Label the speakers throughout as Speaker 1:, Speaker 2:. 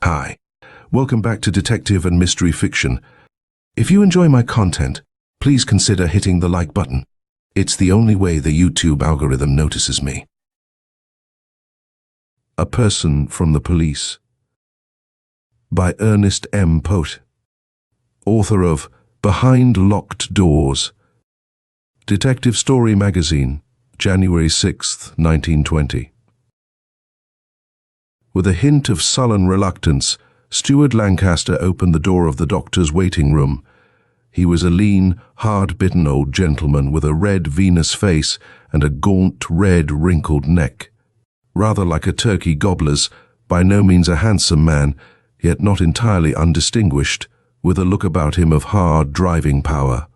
Speaker 1: Hi, welcome back to Detective and Mystery Fiction. If you enjoy my content, please consider hitting the like button. It's the only way the YouTube algorithm notices me. A Person from the Police by Ernest M. Poate, author of Behind Locked Doors. Detective Story Magazine, January 6, 1920. With a hint of sullen reluctance, Steward Lancaster opened the door of the doctor's waiting room. He was a lean, hard-bitten old gentleman with a red Venus face and a gaunt, red, wrinkled neck. Rather like a turkey gobbler's, by no means a handsome man, yet not entirely undistinguished, with a look about him of hard driving power.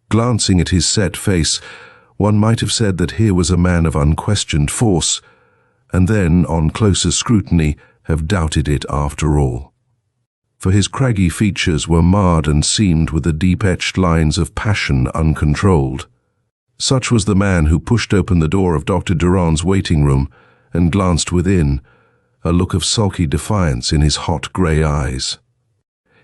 Speaker 1: Glancing at his set face, one might have said that here was a man of unquestioned force, and then, on closer scrutiny, have doubted it after all. For his craggy features were marred and seamed with the deep-etched lines of passion uncontrolled. Such was the man who pushed open the door of Dr. Durand's waiting room and glanced within, a look of sulky defiance in his hot grey eyes.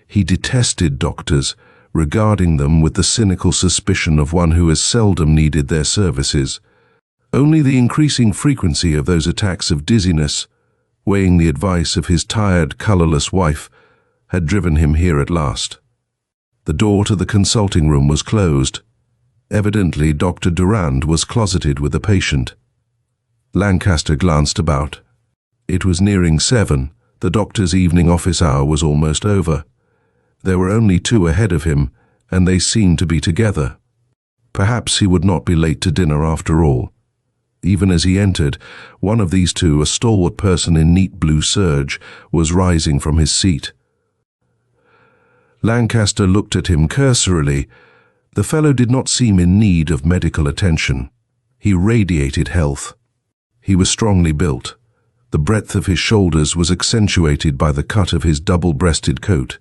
Speaker 1: He detested doctors, regarding them with the cynical suspicion of one who has seldom needed their services. Only the increasing frequency of those attacks of dizziness, weighing the advice of his tired, colourless wife, had driven him here at last. The door to the consulting room was closed. Evidently, Dr. Durand was closeted with a patient. Lancaster glanced about. It was nearing 7. The doctor's evening office hour was almost over. There were only 2 ahead of him, and they seemed to be together. Perhaps he would not be late to dinner after all. Even as he entered, one of these 2, a stalwart person in neat blue serge, was rising from his seat. Lancaster looked at him cursorily. The fellow did not seem in need of medical attention. He radiated health. He was strongly built. The breadth of his shoulders was accentuated by the cut of his double-breasted coat,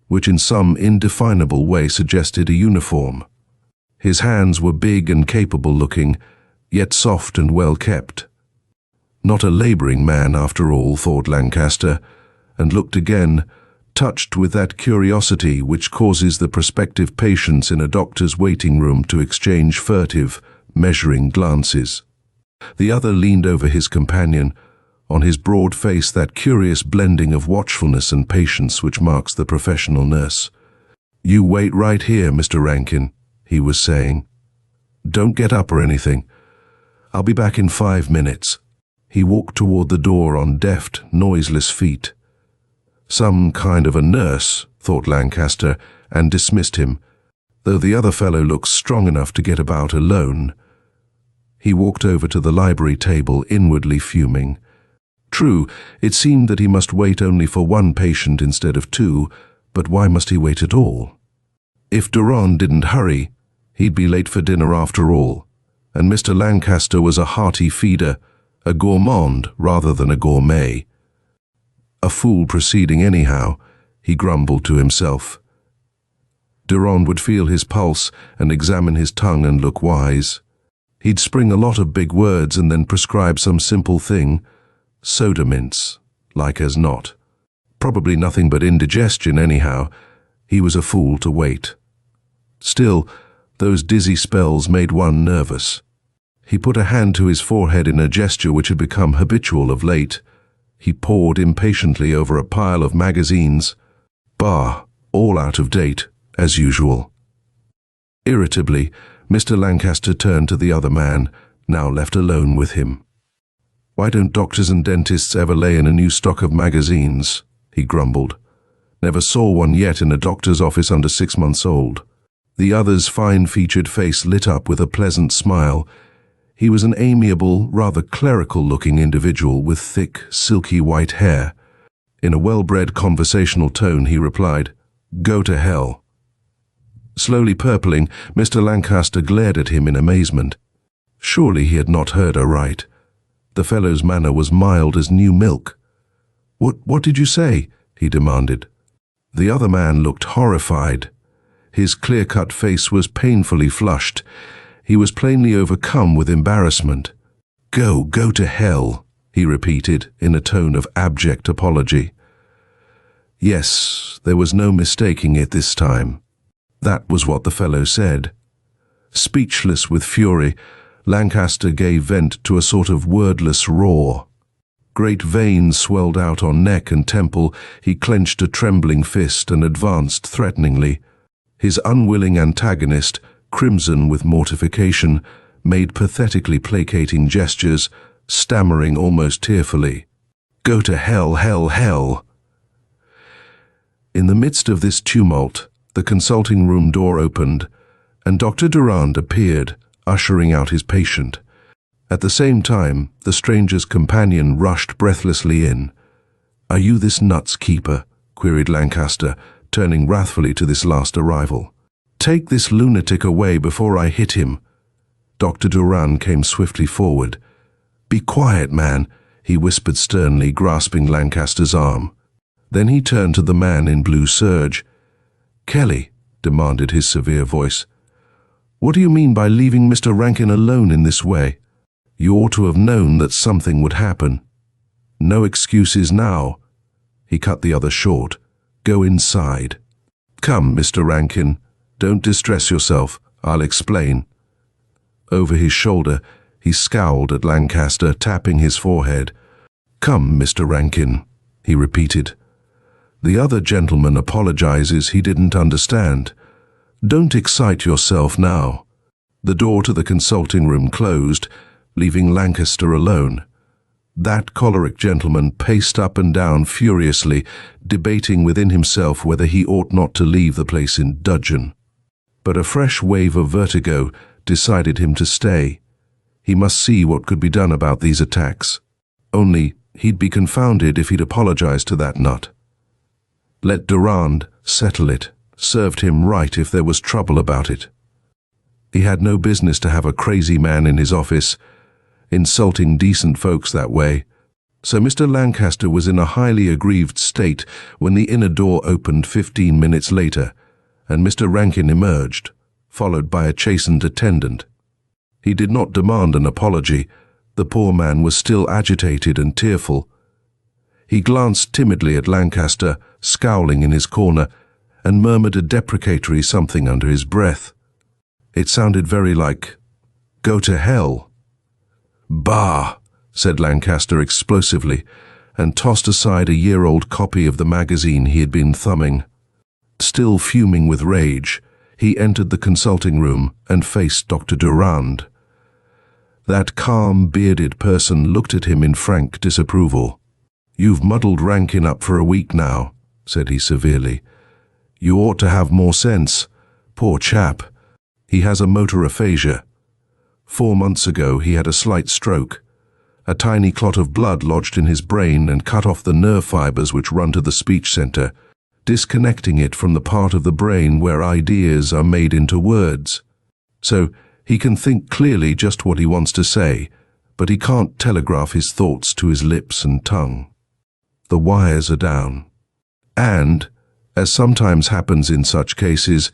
Speaker 1: which in some indefinable way suggested a uniform. His hands were big and capable-looking, yet soft and well-kept. Not a labouring man, after all, thought Lancaster, and looked again, touched with that curiosity which causes the prospective patients in a doctor's waiting room to exchange furtive, measuring glances. The other leaned over his companion, on his broad face that curious blending of watchfulness and patience which marks the professional nurse. "You wait right here, Mr. Rankin," he was saying. "Don't get up or anything. I'll be back in 5 minutes." He walked toward the door on deft, noiseless feet. Some kind of a nurse, thought Lancaster, and dismissed him, though the other fellow looked strong enough to get about alone. He walked over to the library table, inwardly fuming. True, it seemed that he must wait only for 1 patient instead of 2, but why must he wait at all? If Durand didn't hurry, he'd be late for dinner after all, and Mr. Lancaster was a hearty feeder, a gourmand rather than a gourmet. A fool proceeding anyhow, he grumbled to himself. Durand would feel his pulse and examine his tongue and look wise. He'd spring a lot of big words and then prescribe some simple thing, soda mints, like as not. Probably nothing but indigestion anyhow. He was a fool to wait. Still, those dizzy spells made one nervous. He put a hand to his forehead in a gesture which had become habitual of late. He pored impatiently over a pile of magazines. Bah, all out of date, as usual. Irritably, Mr. Lancaster turned to the other man, now left alone with him. "Why don't doctors and dentists ever lay in a new stock of magazines?" he grumbled. "Never saw one yet in a doctor's office under 6 months old." The other's fine-featured face lit up with a pleasant smile. He was an amiable, rather clerical-looking individual with thick, silky white hair. In a well-bred conversational tone, he replied, "Go to hell." Slowly purpling, Mr. Lancaster glared at him in amazement. Surely he had not heard aright. The fellow's manner was mild as new milk. What did you say?" he demanded. The other man looked horrified. His clear-cut face was painfully flushed. He was plainly overcome with embarrassment. Go to hell," he repeated in a tone of abject apology. Yes, there was no mistaking it this time. That was what the fellow said. Speechless with fury, Lancaster gave vent to a sort of wordless roar. Great veins swelled out on neck and temple. He clenched a trembling fist and advanced threateningly. His unwilling antagonist, crimson with mortification, made pathetically placating gestures, stammering almost tearfully. "Go to hell, hell, hell!" In the midst of this tumult, the consulting room door opened, and Dr. Durand appeared, ushering out his patient. At the same time, the stranger's companion rushed breathlessly in. "Are you this nut's keeper?" queried Lancaster, turning wrathfully to this last arrival. "Take this lunatic away before I hit him." Dr. Durand came swiftly forward. "Be quiet, man," he whispered sternly, grasping Lancaster's arm. Then he turned to the man in blue serge. "Kelly," demanded his severe voice, "what do you mean by leaving Mr. Rankin alone in this way? You ought to have known that something would happen. No excuses now." He cut the other short. "Go inside." "Come, Mr. Rankin, don't distress yourself. I'll explain." Over his shoulder, he scowled at Lancaster, tapping his forehead. "Come, Mr. Rankin," he repeated. "The other gentleman apologizes he didn't understand. Don't excite yourself now." The door to the consulting room closed, leaving Lancaster alone. That choleric gentleman paced up and down furiously, debating within himself whether he ought not to leave the place in dudgeon. But a fresh wave of vertigo decided him to stay. He must see what could be done about these attacks. Only, he'd be confounded if he'd apologize to that nut. Let Durand settle it. Served him right if there was trouble about it. He had no business to have a crazy man in his office, insulting decent folks that way. So Mr. Lancaster was in a highly aggrieved state when the inner door opened 15 minutes later, and Mr. Rankin emerged, followed by a chastened attendant. He did not demand an apology. The poor man was still agitated and tearful. He glanced timidly at Lancaster, scowling in his corner, and murmured a deprecatory something under his breath. It sounded very like, "Go to hell." "Bah!" said Lancaster explosively, and tossed aside a year-old copy of the magazine he had been thumbing. Still fuming with rage, he entered the consulting room and faced Dr. Durand. That calm, bearded person looked at him in frank disapproval. "You've muddled Rankin up for a week now," said he severely. "You ought to have more sense. Poor chap. He has a motor aphasia. 4 months ago he had a slight stroke. A tiny clot of blood lodged in his brain and cut off the nerve fibers which run to the speech center, disconnecting it from the part of the brain where ideas are made into words. So he can think clearly just what he wants to say, but he can't telegraph his thoughts to his lips and tongue. The wires are down. And, as sometimes happens in such cases,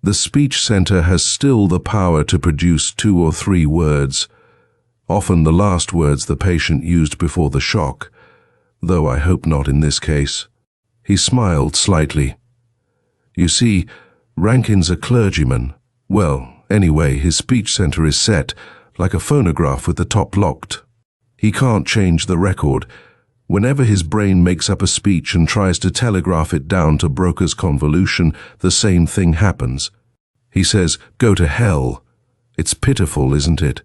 Speaker 1: the speech center has still the power to produce 2 or 3 words, often the last words the patient used before the shock, though I hope not in this case." He smiled slightly. "You see, Rankin's a clergyman. Well, anyway, his speech center is set, like a phonograph with the top locked. He can't change the record. Whenever his brain makes up a speech and tries to telegraph it down to Broca's convolution, the same thing happens. He says, 'Go to hell.' It's pitiful, isn't it?"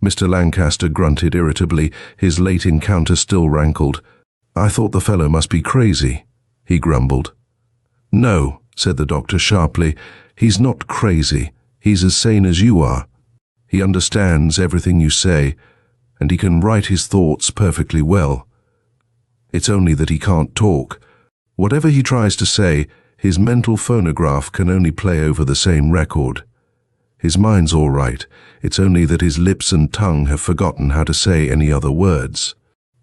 Speaker 1: Mr. Lancaster grunted irritably. His late encounter still rankled. "I thought the fellow must be crazy," he grumbled. "No," said the doctor sharply. "He's not crazy. He's as sane as you are. He understands everything you say, and he can write his thoughts perfectly well. It's only that he can't talk. Whatever he tries to say, his mental phonograph can only play over the same record. His mind's all right. It's only that his lips and tongue have forgotten how to say any other words."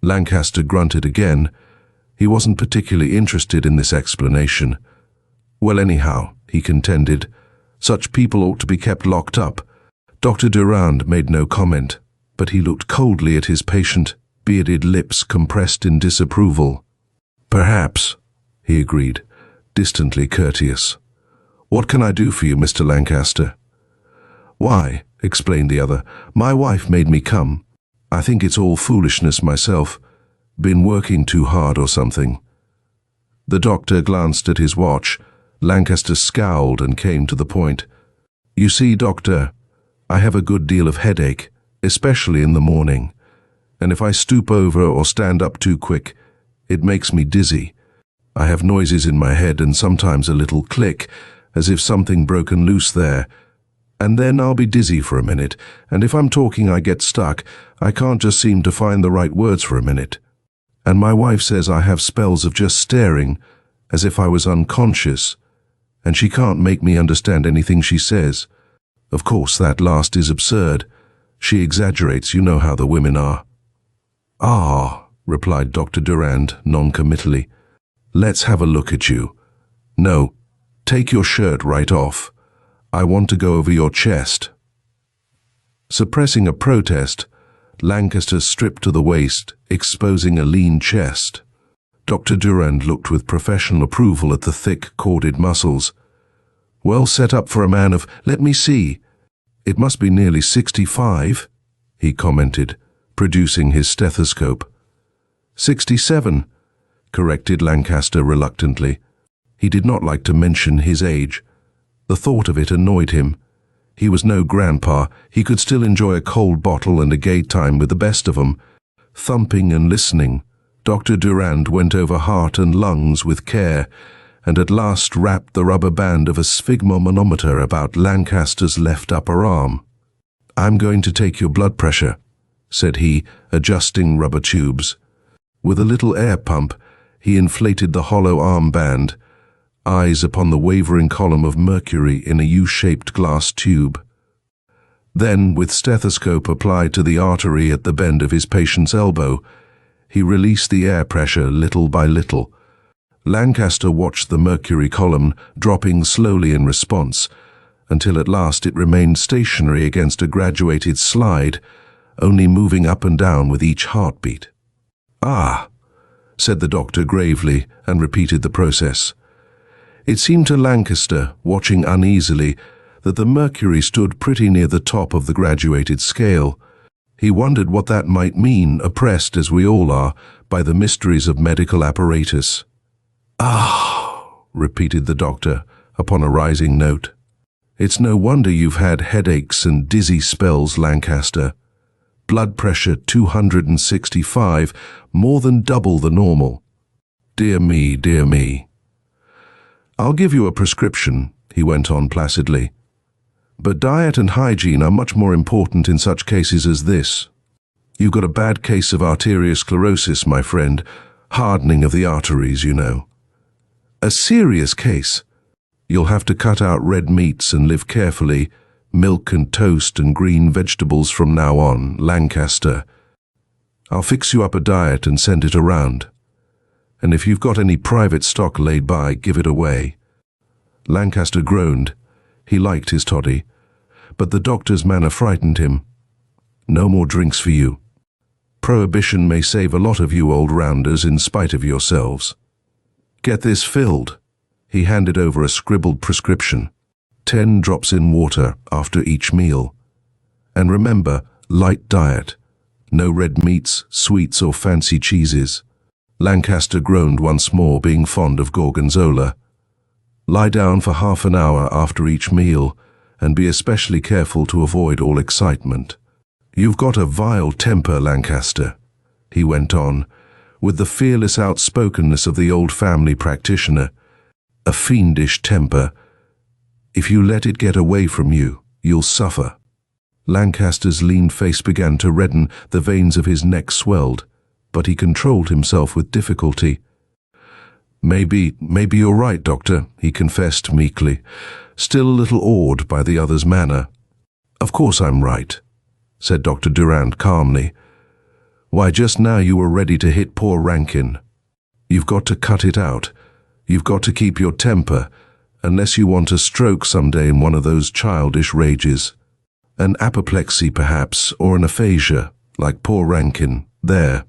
Speaker 1: Lancaster grunted again. He wasn't particularly interested in this explanation. "Well, anyhow," he contended, "such people ought to be kept locked up." Dr. Durand made no comment, but he looked coldly at his patient, bearded lips compressed in disapproval. "Perhaps," he agreed, distantly courteous. "What can I do for you, Mr. Lancaster?" "Why," explained the other, "my wife made me come. I think it's all foolishness myself. Been working too hard or something." The doctor glanced at his watch. Lancaster scowled and came to the point. "You see, doctor, I have a good deal of headache, especially in the morning. And if I stoop over or stand up too quick, it makes me dizzy. I have noises in my head and sometimes a little click, as if something broken loose there. And then I'll be dizzy for a minute, and if I'm talking I get stuck. I can't just seem to find the right words for a minute. And my wife says I have spells of just staring, as if I was unconscious, and she can't make me understand anything she says. Of course, that last is absurd. She exaggerates, you know how the women are." "Ah," replied Dr. Durand non-committally. "Let's have a look at you. No, take your shirt right off. I want to go over your chest." Suppressing a protest, Lancaster stripped to the waist, exposing a lean chest. Dr. Durand looked with professional approval at the thick, corded muscles. "Well set up for a man of, let me see. It must be nearly 65, he commented, producing his stethoscope. 67, corrected Lancaster reluctantly. He did not like to mention his age. The thought of it annoyed him. He was no grandpa. He could still enjoy a cold bottle and a gay time with the best of them. Thumping and listening, Dr. Durand went over heart and lungs with care, and at last wrapped the rubber band of a sphygmomanometer about Lancaster's left upper arm. "I'm going to take your blood pressure," said he, adjusting rubber tubes. With a little air pump, he inflated the hollow armband, eyes upon the wavering column of mercury in a U-shaped glass tube. Then, with stethoscope applied to the artery at the bend of his patient's elbow, he released the air pressure little by little. Lancaster watched the mercury column dropping slowly in response, until at last it remained stationary against a graduated slide, only moving up and down with each heartbeat. "Ah," said the doctor gravely, and repeated the process. It seemed to Lancaster, watching uneasily, that the mercury stood pretty near the top of the graduated scale. He wondered what that might mean, oppressed as we all are by the mysteries of medical apparatus. "Ah," repeated the doctor, upon a rising note. "It's no wonder you've had headaches and dizzy spells, Lancaster. Blood pressure 265, more than double the normal. Dear me, dear me." "I'll give you a prescription," he went on placidly. "But diet and hygiene are much more important in such cases as this. You've got a bad case of arteriosclerosis, my friend, hardening of the arteries, you know. A serious case. You'll have to cut out red meats and live carefully, milk and toast and green vegetables from now on, Lancaster. I'll fix you up a diet and send it around. And if you've got any private stock laid by, give it away." Lancaster groaned. He liked his toddy, but the doctor's manner frightened him. "No more drinks for you. Prohibition may save a lot of you old rounders in spite of yourselves. Get this filled." He handed over a scribbled prescription. 10 drops in water after each meal. "And remember, light diet. No red meats, sweets or fancy cheeses." Lancaster groaned once more, being fond of gorgonzola. "Lie down for half an hour after each meal, and be especially careful to avoid all excitement. You've got a vile temper, Lancaster," he went on, with the fearless outspokenness of the old family practitioner. "A fiendish temper. If you let it get away from you, you'll suffer." Lancaster's lean face began to redden, the veins of his neck swelled, but he controlled himself with difficulty. Maybe you're right, Doctor," he confessed meekly, still a little awed by the other's manner. "Of course I'm right," said Dr. Durand calmly. "Why, just now you were ready to hit poor Rankin. You've got to cut it out. You've got to keep your temper, unless you want a stroke someday in one of those childish rages. An apoplexy, perhaps, or an aphasia, like poor Rankin. There.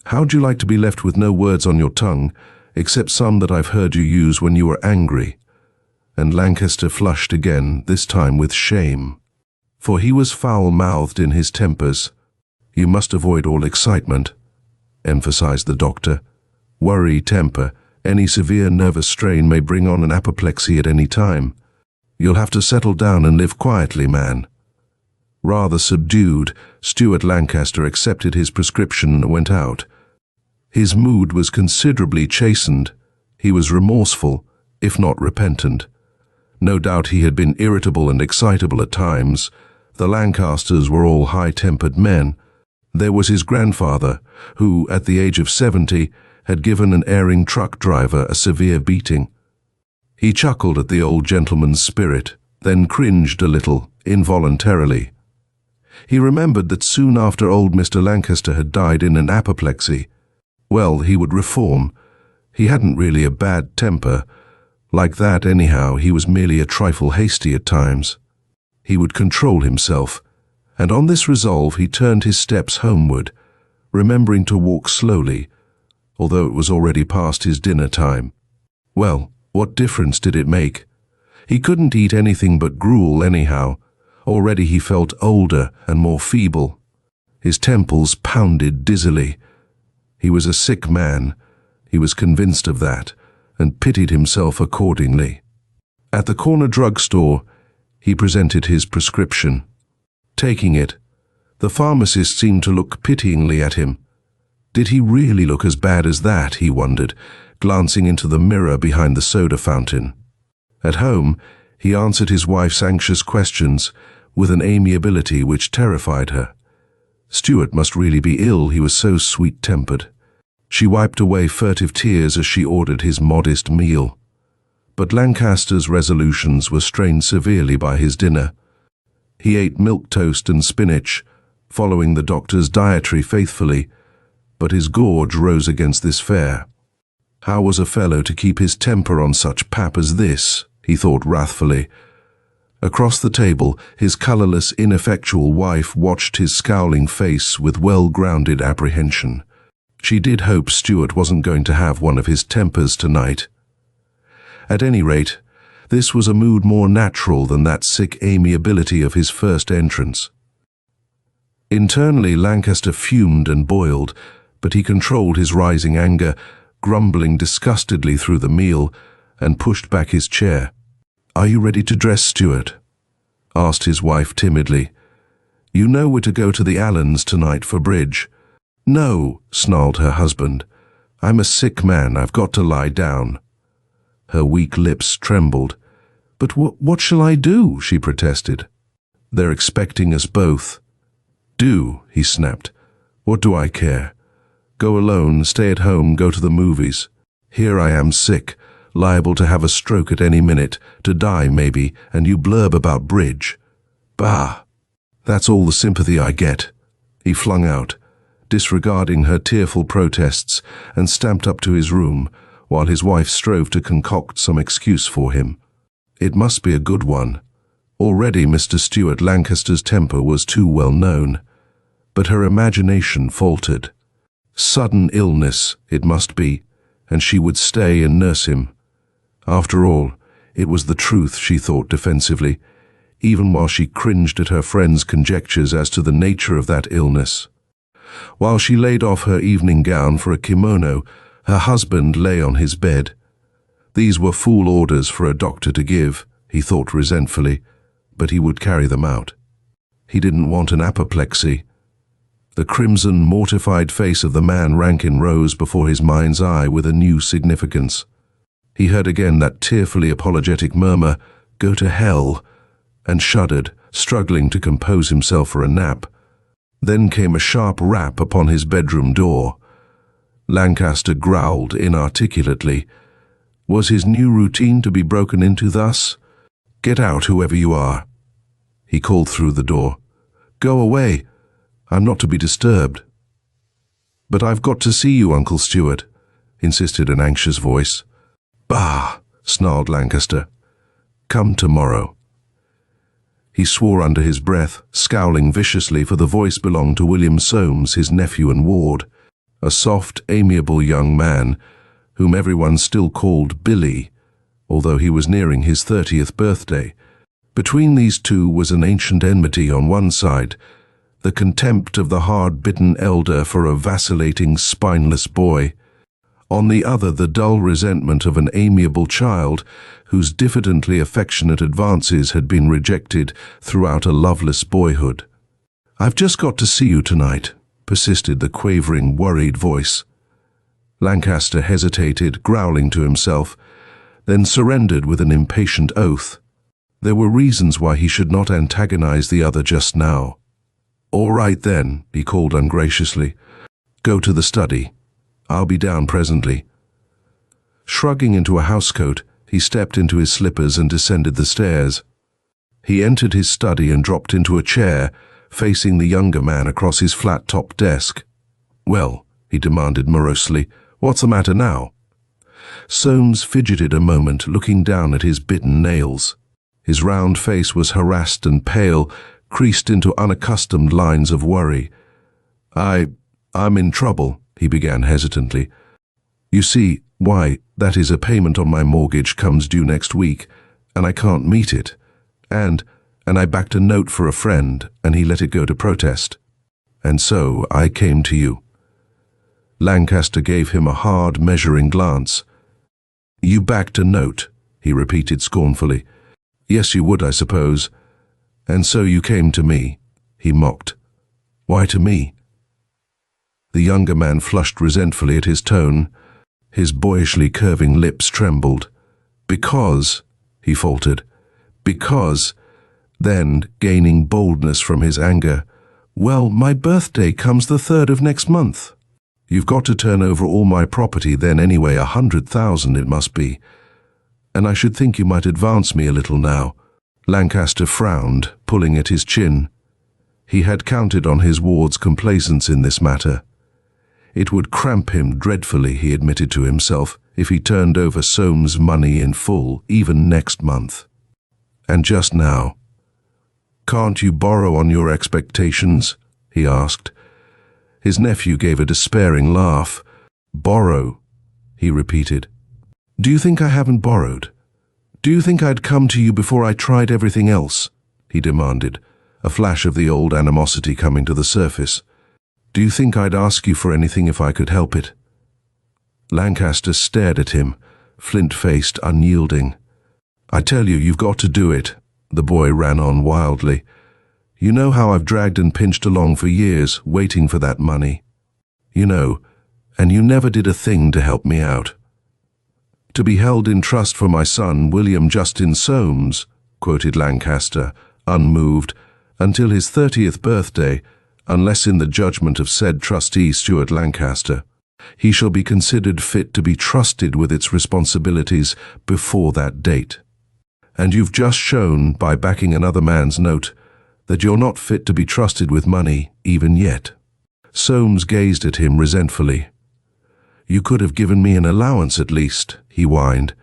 Speaker 1: How'd you like to be left with no words on your tongue except some that I've heard you use when you were angry." And Lancaster flushed again, this time with shame. For he was foul-mouthed in his tempers. "You must avoid all excitement," emphasized the doctor. "Worry, temper, any severe nervous strain may bring on an apoplexy at any time. You'll have to settle down and live quietly, man." Rather subdued, Stuart Lancaster accepted his prescription and went out. His mood was considerably chastened. He was remorseful, if not repentant. No doubt he had been irritable and excitable at times. The Lancasters were all high-tempered men. There was his grandfather, who, at the age of 70, had given an erring truck driver a severe beating. He chuckled at the old gentleman's spirit, then cringed a little, involuntarily. He remembered that soon after old Mr. Lancaster had died in an apoplexy. Well, he would reform. He hadn't really a bad temper. Like that, anyhow, he was merely a trifle hasty at times. He would control himself, and on this resolve he turned his steps homeward, remembering to walk slowly, although it was already past his dinner time. Well, what difference did it make? He couldn't eat anything but gruel anyhow. Already he felt older and more feeble. His temples pounded dizzily. He was a sick man. He was convinced of that, and pitied himself accordingly. At the corner drugstore, he presented his prescription. Taking it, the pharmacist seemed to look pityingly at him. Did he really look as bad as that, he wondered, glancing into the mirror behind the soda fountain. At home, he answered his wife's anxious questions with an amiability which terrified her. Stuart must really be ill, he was so sweet-tempered. She wiped away furtive tears as she ordered his modest meal. But Lancaster's resolutions were strained severely by his dinner. He ate milk toast and spinach, following the doctor's dietary faithfully, but his gorge rose against this fare. How was a fellow to keep his temper on such pap as this, he thought wrathfully. Across the table, his colourless, ineffectual wife watched his scowling face with well-grounded apprehension. She did hope Stuart wasn't going to have one of his tempers tonight. At any rate, this was a mood more natural than that sick amiability of his first entrance. Internally, Lancaster fumed and boiled, but he controlled his rising anger, grumbling disgustedly through the meal, and pushed back his chair. "Are you ready to dress, Stuart?" asked his wife timidly. "You know we're to go to the Allens tonight for bridge." "No," snarled her husband. "I'm a sick man. I've got to lie down." Her weak lips trembled. "But what shall I do?" she protested. "They're expecting us both." "Do," he snapped. "What do I care? Go alone, stay at home, go to the movies. Here I am sick, liable to have a stroke at any minute, to die maybe, and you blurb about bridge. Bah! That's all the sympathy I get," he flung out, disregarding her tearful protests, and stamped up to his room, while his wife strove to concoct some excuse for him. It must be a good one. Already Mr. Stuart Lancaster's temper was too well known. But her imagination faltered. Sudden illness, it must be, and she would stay and nurse him. After all, it was the truth, she thought defensively, even while she cringed at her friend's conjectures as to the nature of that illness. While she laid off her evening gown for a kimono, her husband lay on his bed. These were fool orders for a doctor to give, he thought resentfully, but he would carry them out. He didn't want an apoplexy. The crimson, mortified face of the man Rankin rose before his mind's eye with a new significance. He heard again that tearfully apologetic murmur, "Go to hell," and shuddered, struggling to compose himself for a nap. Then came a sharp rap upon his bedroom door. Lancaster growled inarticulately. Was his new routine to be broken into thus? "Get out, whoever you are," he called through the door. "Go away. I'm not to be disturbed." "But I've got to see you, Uncle Stuart," insisted an anxious voice. "Bah!" snarled Lancaster. "Come tomorrow." He swore under his breath, scowling viciously, for the voice belonged to William Soames, his nephew and ward, a soft, amiable young man whom everyone still called Billy, although he was nearing his 30th birthday. Between these two was an ancient enmity on one side, the contempt of the hard-bitten elder for a vacillating, spineless boy. On the other, the dull resentment of an amiable child whose diffidently affectionate advances had been rejected throughout a loveless boyhood. "I've just got to see you tonight," persisted the quavering, worried voice. Lancaster hesitated, growling to himself, then surrendered with an impatient oath. There were reasons why he should not antagonize the other just now. "All right then," he called ungraciously. "Go to the study. I'll be down presently." Shrugging into a housecoat, he stepped into his slippers and descended the stairs. He entered his study and dropped into a chair, facing the younger man across his flat-topped desk. "Well," he demanded morosely, "what's the matter now?" Soames fidgeted a moment, looking down at his bitten nails. His round face was harassed and pale, creased into unaccustomed lines of worry. I'm in trouble," he began hesitantly. "You see, that is a payment on my mortgage comes due next week, and I can't meet it. And I backed a note for a friend, and he let it go to protest. And so I came to you." Lancaster gave him a hard, measuring glance. "You backed a note," he repeated scornfully. "Yes, you would, I suppose. And so you came to me," he mocked. "Why to me?" The younger man flushed resentfully at his tone. His boyishly curving lips trembled. "Because," he faltered, "because," then, gaining boldness from his anger, "well, my birthday comes the 3rd of next month. You've got to turn over all my property then anyway, 100,000 it must be. And I should think you might advance me a little now." Lancaster frowned, pulling at his chin. He had counted on his ward's complacence in this matter. It would cramp him dreadfully, he admitted to himself, if he turned over Soames' money in full, even next month. "And just now, can't you borrow on your expectations?" he asked. His nephew gave a despairing laugh. "Borrow," he repeated. "Do you think I haven't borrowed? Do you think I'd come to you before I tried everything else?" he demanded, a flash of the old animosity coming to the surface. "Do you think I'd ask you for anything if I could help it?" Lancaster stared at him, flint-faced, unyielding. "I tell you, you've got to do it," the boy ran on wildly. "You know how I've dragged and pinched along for years, waiting for that money. You know, and you never did a thing to help me out." "To be held in trust for my son, William Justin Soames," quoted Lancaster, unmoved, "until his 30th birthday, unless in the judgment of said trustee Stuart Lancaster, he shall be considered fit to be trusted with its responsibilities before that date. And you've just shown, by backing another man's note, that you're not fit to be trusted with money, even yet." Soames gazed at him resentfully. "You could have given me an allowance at least," he whined.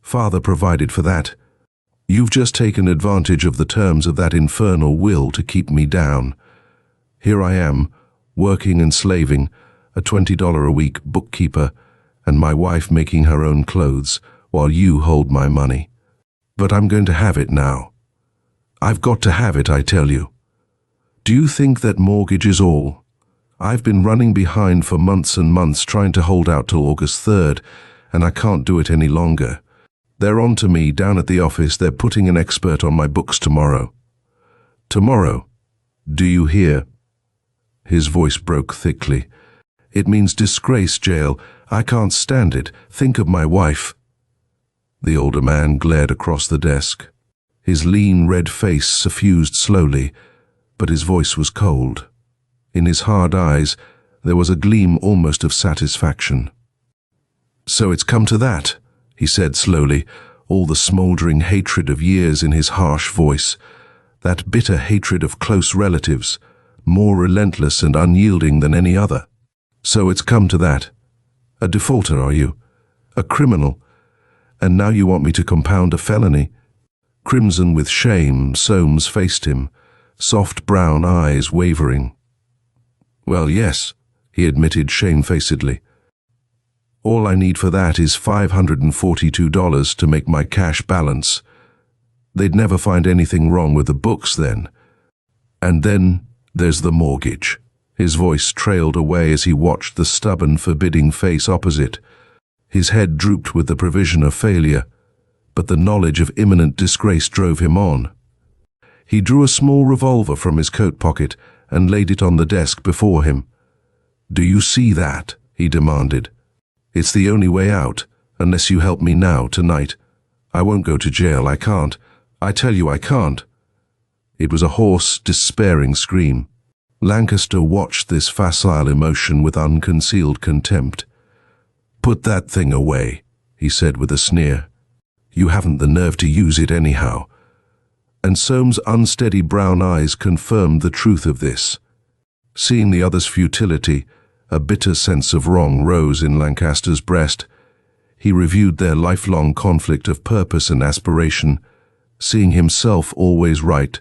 Speaker 1: "Father provided for that. You've just taken advantage of the terms of that infernal will to keep me down. Here I am, working and slaving, a $20 a week bookkeeper, and my wife making her own clothes, while you hold my money. But I'm going to have it now. I've got to have it, I tell you. Do you think that mortgage is all? I've been running behind for months and months trying to hold out till August 3rd, and I can't do it any longer. They're on to me down at the office. They're putting an expert on my books tomorrow. Tomorrow. Do you hear?" His voice broke thickly. "It means disgrace, jail. I can't stand it. Think of my wife." The older man glared across the desk. His lean red face suffused slowly, but his voice was cold. In his hard eyes there was a gleam almost of satisfaction. "So it's come to that," he said slowly, all the smouldering hatred of years in his harsh voice, that bitter hatred of close relatives, more relentless and unyielding than any other. "So it's come to that. A defaulter, are you? A criminal? And now you want me to compound a felony?" Crimson with shame, Soames faced him, soft brown eyes wavering. "Well, yes," he admitted shamefacedly. All I need for that is $542 to make my cash balance. They'd never find anything wrong with the books then. And then there's the mortgage. His voice trailed away as he watched the stubborn, forbidding face opposite. His head drooped with the prevision of failure, but the knowledge of imminent disgrace drove him on. He drew a small revolver from his coat pocket and laid it on the desk before him. "Do you see that?" he demanded. "It's the only way out, unless you help me now, tonight. I won't go to jail, I can't. I tell you I can't." It was a hoarse, despairing scream. Lancaster watched this facile emotion with unconcealed contempt. "Put that thing away," he said with a sneer. "You haven't the nerve to use it anyhow." And Soames' unsteady brown eyes confirmed the truth of this. Seeing the other's futility, a bitter sense of wrong rose in Lancaster's breast. He reviewed their lifelong conflict of purpose and aspiration, seeing himself always right,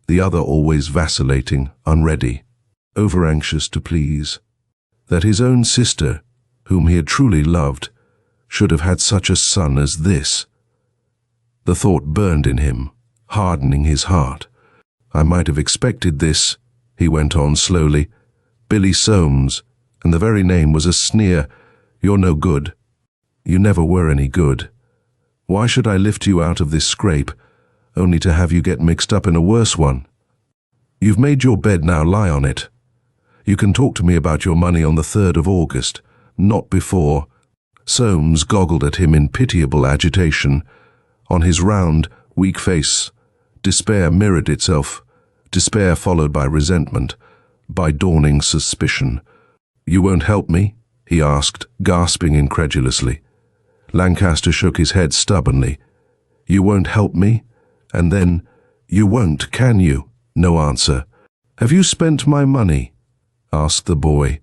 Speaker 1: the other always vacillating, unready, over-anxious to please. That his own sister, whom he had truly loved, should have had such a son as this. The thought burned in him, hardening his heart. "I might have expected this," he went on slowly. "Billy Soames, and the very name was a sneer. You're no good. You never were any good. Why should I lift you out of this scrape, only to have you get mixed up in a worse one? You've made your bed, now lie on it. You can talk to me about your money on the 3rd of August, not before." Soames goggled at him in pitiable agitation. On his round, weak face, despair mirrored itself, despair followed by resentment, by dawning suspicion. "You won't help me?" he asked, gasping incredulously. Lancaster shook his head stubbornly. "You won't help me? And then, you won't, can you?" No answer. "Have you spent my money?" asked the boy.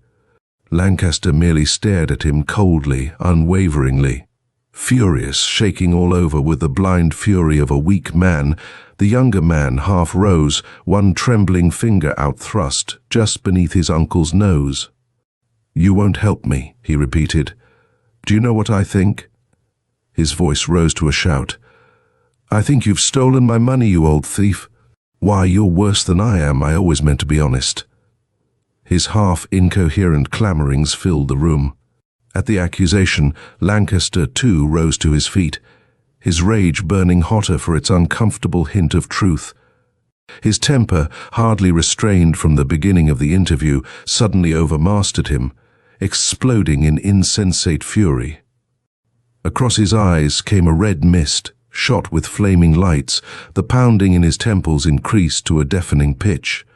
Speaker 1: Lancaster merely stared at him coldly, unwaveringly. Furious, shaking all over with the blind fury of a weak man, the younger man half rose, one trembling finger outthrust, just beneath his uncle's nose. "You won't help me," he repeated. "Do you know what I think?" His voice rose to a shout. "I think you've stolen my money, you old thief. Why, you're worse than I am. I always meant to be honest." His half-incoherent clamorings filled the room. At the accusation, Lancaster too rose to his feet, his rage burning hotter for its uncomfortable hint of truth. His temper, hardly restrained from the beginning of the interview, suddenly overmastered him, exploding in insensate fury. Across his eyes came a red mist, shot with flaming lights. The pounding in his temples increased to a deafening pitch.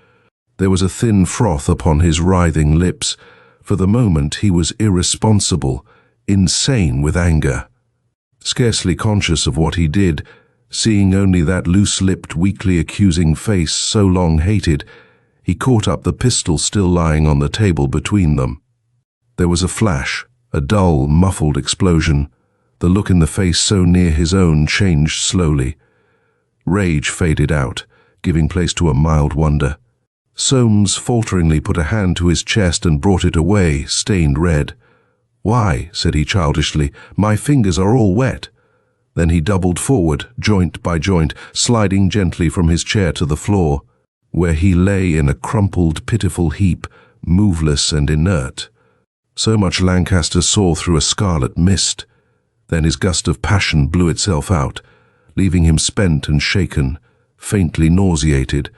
Speaker 1: There was a thin froth upon his writhing lips. For the moment he was irresponsible, insane with anger. Scarcely conscious of what he did, seeing only that loose-lipped, weakly accusing face so long hated, he caught up the pistol still lying on the table between them. There was a flash, a dull, muffled explosion. The look in the face so near his own changed slowly. Rage faded out, giving place to a mild wonder. Soames falteringly put a hand to his chest and brought it away, stained red. "Why?" said he childishly. "My fingers are all wet." Then he doubled forward, joint by joint, sliding gently from his chair to the floor, where he lay in a crumpled, pitiful heap, moveless and inert. So much Lancaster saw through a scarlet mist. Then his gust of passion blew itself out, leaving him spent and shaken, faintly nauseated,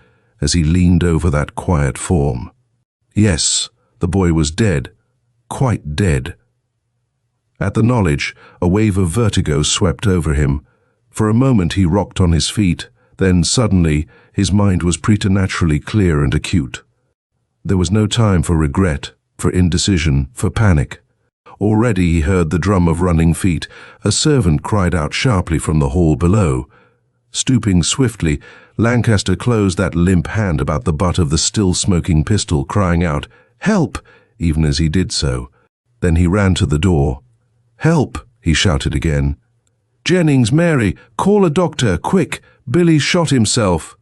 Speaker 1: as he leaned over that quiet form. Yes, the boy was dead, quite dead. At the knowledge, a wave of vertigo swept over him. For a moment he rocked on his feet, then suddenly his mind was preternaturally clear and acute. There was no time for regret, for indecision, for panic. Already he heard the drum of running feet. A servant cried out sharply from the hall below. Stooping swiftly, Lancaster closed that limp hand about the butt of the still-smoking pistol, crying out, "Help!" even as he did so. Then he ran to the door. "Help!" he shouted again. "Jennings, Mary, call a doctor, quick! Billy shot himself!"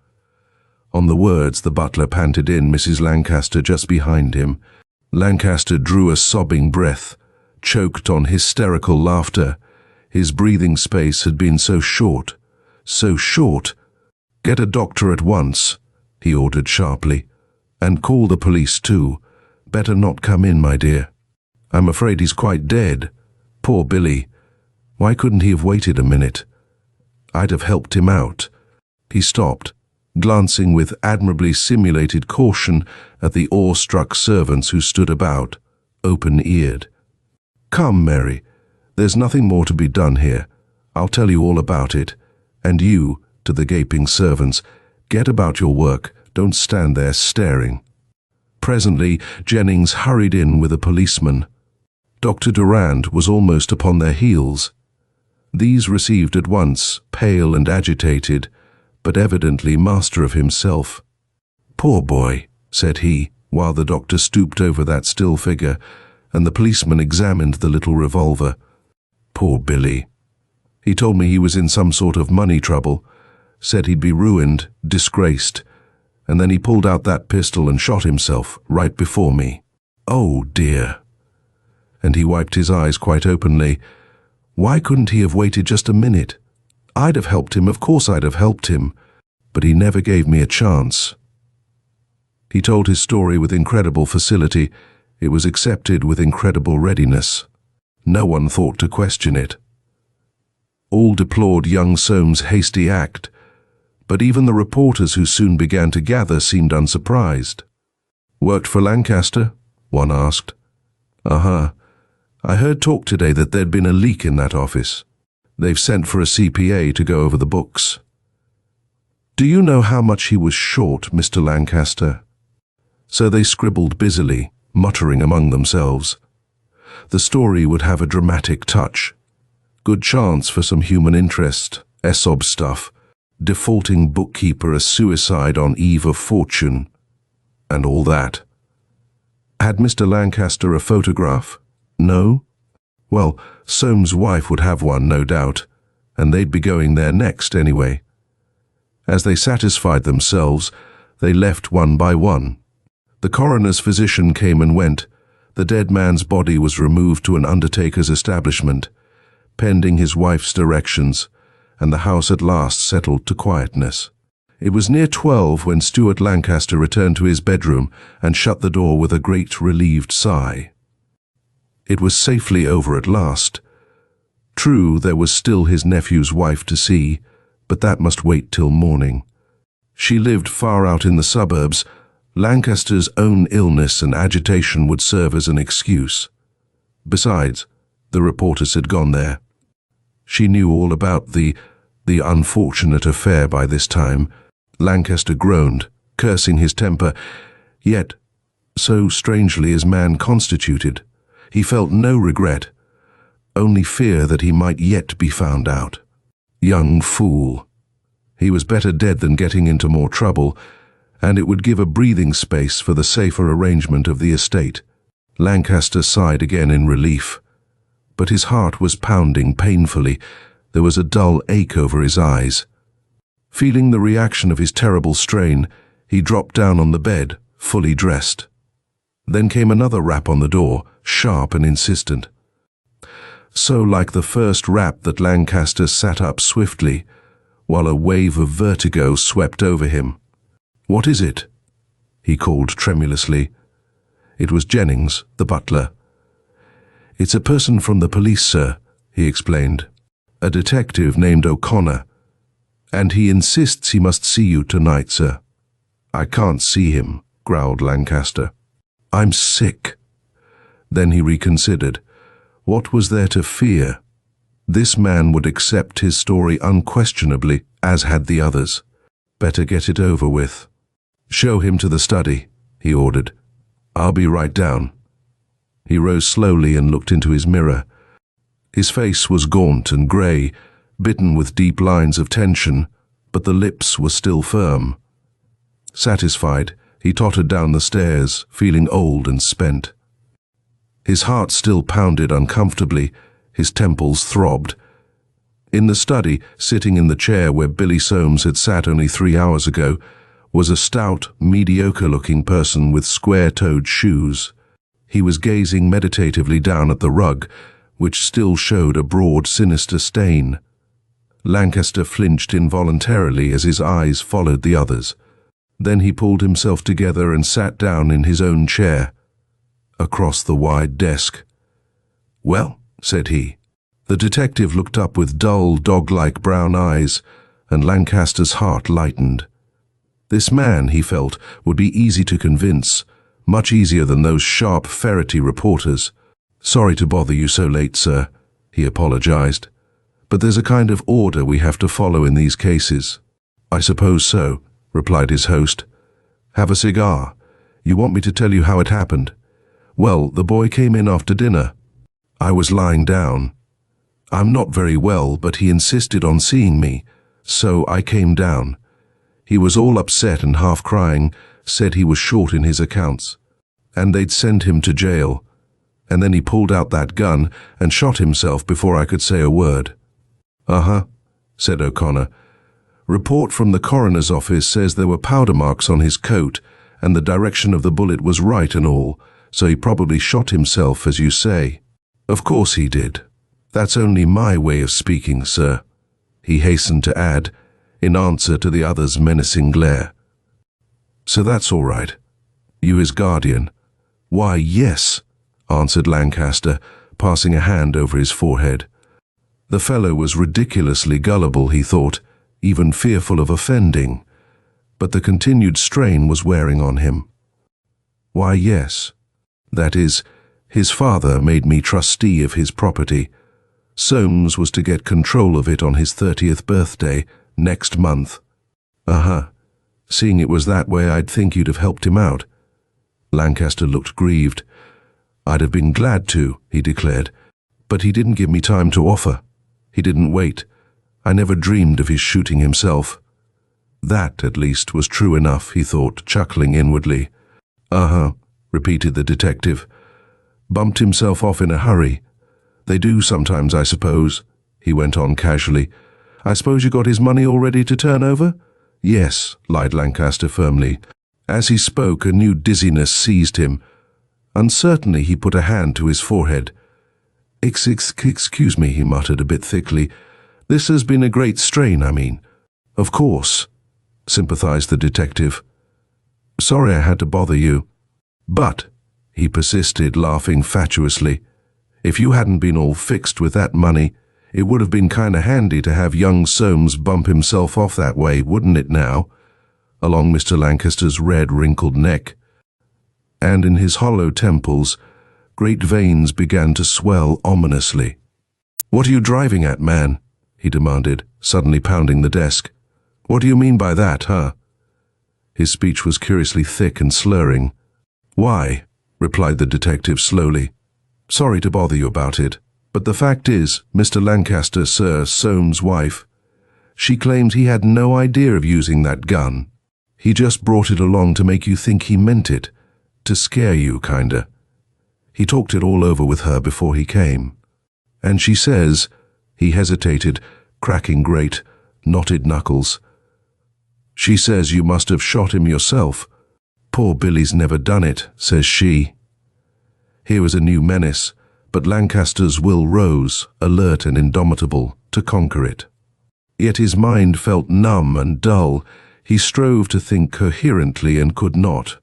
Speaker 1: On the words, the butler panted in, Mrs. Lancaster just behind him. Lancaster drew a sobbing breath, choked on hysterical laughter. His breathing space had been so short, so short. "Get a doctor at once," he ordered sharply. "And call the police too. Better not come in, my dear. I'm afraid he's quite dead. Poor Billy. Why couldn't he have waited a minute? I'd have helped him out." He stopped, glancing with admirably simulated caution at the awe-struck servants who stood about, open-eared. "Come, Mary. There's nothing more to be done here. I'll tell you all about it. And you," to the gaping servants, "get about your work. Don't stand there staring." Presently, Jennings hurried in with a policeman. Dr. Durand was almost upon their heels. These received at once, pale and agitated, but evidently master of himself. "Poor boy," said he, while the doctor stooped over that still figure, and the policeman examined the little revolver. "Poor Billy. He told me he was in some sort of money trouble, said he'd be ruined, disgraced, and then he pulled out that pistol and shot himself right before me. Oh dear." And he wiped his eyes quite openly. "Why couldn't he have waited just a minute? I'd have helped him, of course I'd have helped him, but he never gave me a chance." He told his story with incredible facility. It was accepted with incredible readiness. No one thought to question it. All deplored young Soames' hasty act, but even the reporters who soon began to gather seemed unsurprised. "Worked for Lancaster?" one asked. "Uh-huh. I heard talk today that there'd been a leak in that office. They've sent for a CPA to go over the books." "Do you know how much he was short, Mr. Lancaster?" So they scribbled busily, muttering among themselves. The story would have a dramatic touch. Good chance for some human interest, Aesop stuff, defaulting bookkeeper, a suicide on eve of fortune, and all that. Had Mr. Lancaster a photograph? No? Well, Soames' wife would have one, no doubt, and they'd be going there next anyway. As they satisfied themselves, they left one by one. The coroner's physician came and went. The dead man's body was removed to an undertaker's establishment, pending his wife's directions, and the house at last settled to quietness. It was near 12 when Stuart Lancaster returned to his bedroom and shut the door with a great relieved sigh. It was safely over at last. True, there was still his nephew's wife to see, but that must wait till morning. She lived far out in the suburbs. Lancaster's own illness and agitation would serve as an excuse. Besides, the reporters had gone there. She knew all about the unfortunate affair by this time. Lancaster groaned, cursing his temper, yet, so strangely as man constituted, he felt no regret, only fear that he might yet be found out. Young fool. He was better dead than getting into more trouble, and it would give a breathing space for the safer arrangement of the estate. Lancaster sighed again in relief, but his heart was pounding painfully. There was a dull ache over his eyes. Feeling the reaction of his terrible strain, he dropped down on the bed, fully dressed. Then came another rap on the door, sharp and insistent. So like the first rap that Lancaster sat up swiftly, while a wave of vertigo swept over him. "What is it?" he called tremulously. It was Jennings, the butler. "It's a person from the police, sir," he explained. "A detective named O'Connor. And he insists he must see you tonight, sir." "I can't see him," growled Lancaster. "I'm sick." Then he reconsidered. What was there to fear? This man would accept his story unquestionably, as had the others. Better get it over with. "Show him to the study," he ordered. "I'll be right down." He rose slowly and looked into his mirror. His face was gaunt and grey, bitten with deep lines of tension, but the lips were still firm. Satisfied, he tottered down the stairs, feeling old and spent. His heart still pounded uncomfortably, his temples throbbed. In the study, sitting in the chair where Billy Soames had sat only 3 hours ago, was a stout, mediocre-looking person with square-toed shoes. He was gazing meditatively down at the rug, which still showed a broad, sinister stain. Lancaster flinched involuntarily as his eyes followed the others. Then he pulled himself together and sat down in his own chair, across the wide desk. "Well," said he. The detective looked up with dull, dog-like brown eyes, and Lancaster's heart lightened. This man, he felt, would be easy to convince, much easier than those sharp, ferrety reporters. "Sorry to bother you so late, sir," he apologized. "But there's a kind of order we have to follow in these cases." "I suppose so," replied his host. "Have a cigar. You want me to tell you how it happened?" "Well, the boy came in after dinner. I was lying down. I'm not very well, but he insisted on seeing me, so I came down. He was all upset and half crying, said he was short in his accounts, and they'd send him to jail. And then he pulled out that gun and shot himself before I could say a word." "Uh-huh," said O'Connor. "Report from the coroner's office says there were powder marks on his coat, and the direction of the bullet was right and all, so he probably shot himself, as you say." "Of course he did. That's only my way of speaking, sir," he hastened to add, in answer to the other's menacing glare. "So that's all right. You his guardian?" "Why, yes," answered Lancaster, passing a hand over his forehead. The fellow was ridiculously gullible, he thought, even fearful of offending, but the continued strain was wearing on him. "Why, yes. That is, his father made me trustee of his property. Soames was to get control of it on his 30th birthday, next month." "Uh-huh. Seeing it was that way, I'd think you'd have helped him out." Lancaster looked grieved. "I'd have been glad to," he declared, "but he didn't give me time to offer. He didn't wait. I never dreamed of his shooting himself." That, at least, was true enough, he thought, chuckling inwardly. "Uh-huh," repeated the detective. "Bumped himself off in a hurry. They do sometimes, I suppose," he went on casually. "I suppose you got his money all ready to turn over?" "Yes," lied Lancaster firmly. As he spoke, a new dizziness seized him. Uncertainly, he put a hand to his forehead. Excuse me," he muttered a bit thickly. "This has been a great strain, I mean." "Of course," sympathized the detective. "Sorry I had to bother you. But," he persisted, laughing fatuously, "if you hadn't been all fixed with that money, it would have been kinda handy to have young Soames bump himself off that way, wouldn't it now?" along Mr. Lancaster's red, wrinkled neck. And in his hollow temples, great veins began to swell ominously. "What are you driving at, man?" he demanded, suddenly pounding the desk. "What do you mean by that, huh?" His speech was curiously thick and slurring. "Why?" replied the detective slowly. "Sorry to bother you about it, but the fact is, Mr. Lancaster, sir, Soames' wife, she claims he had no idea of using that gun. He just brought it along to make you think he meant it, to scare you, kinda. He talked it all over with her before he came. And she says," he hesitated, cracking great, knotted knuckles, "she says you must have shot him yourself. Poor Billy's never done it, says she." Here was a new menace, but Lancaster's will rose, alert and indomitable, to conquer it. Yet his mind felt numb and dull. He strove to think coherently and could not.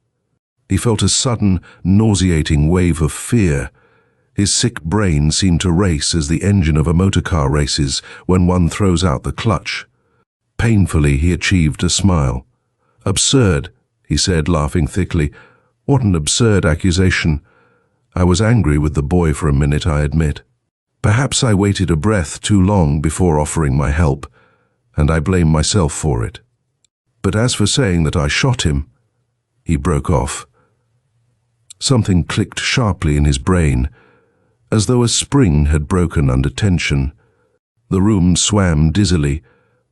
Speaker 1: He felt a sudden, nauseating wave of fear. His sick brain seemed to race as the engine of a motor car races when one throws out the clutch. Painfully, he achieved a smile. "Absurd," he said, laughing thickly. "What an absurd accusation. I was angry with the boy for a minute, I admit. Perhaps I waited a breath too long before offering my help, and I blame myself for it. But as for saying that I shot him—" He broke off. Something clicked sharply in his brain, as though a spring had broken under tension. The room swam dizzily.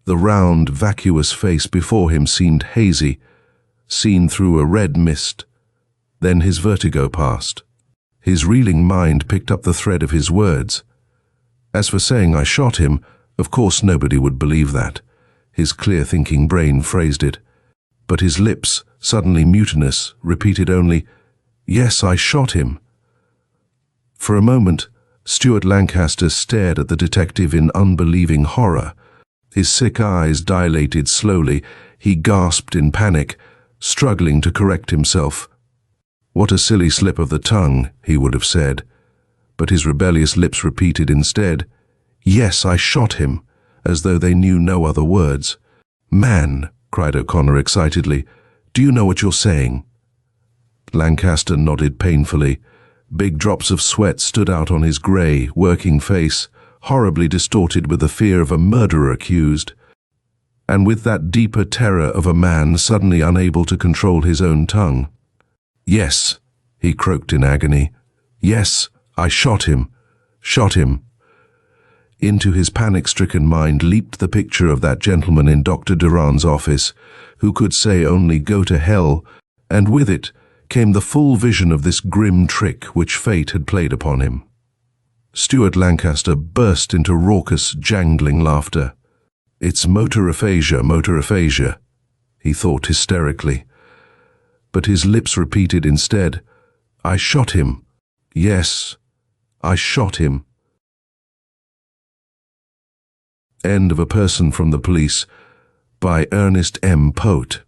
Speaker 1: The round, vacuous face before him seemed hazy, seen through a red mist. Then his vertigo passed. His reeling mind picked up the thread of his words. As for saying I shot him, of course nobody would believe that. His clear-thinking brain phrased it. But his lips, suddenly mutinous, repeated only, "Yes, I shot him." For a moment, Stuart Lancaster stared at the detective in unbelieving horror. His sick eyes dilated slowly. He gasped in panic, struggling to correct himself. "What a silly slip of the tongue," he would have said. But his rebellious lips repeated instead, "Yes, I shot him," as though they knew no other words. "Man," cried O'Connor excitedly, "do you know what you're saying?" Lancaster nodded painfully. Big drops of sweat stood out on his grey, working face, horribly distorted with the fear of a murderer accused, and with that deeper terror of a man suddenly unable to control his own tongue. "Yes," he croaked in agony. "Yes, I shot him. Shot him." Into his panic-stricken mind leaped the picture of that gentleman in Dr. Durand's office, who could say only "go to hell," and with it came the full vision of this grim trick which fate had played upon him. Stuart Lancaster burst into raucous, jangling laughter. "It's motor aphasia," he thought hysterically. But his lips repeated instead, "I shot him. Yes, I shot him." End of A Person from the Police by Ernest M. Poate.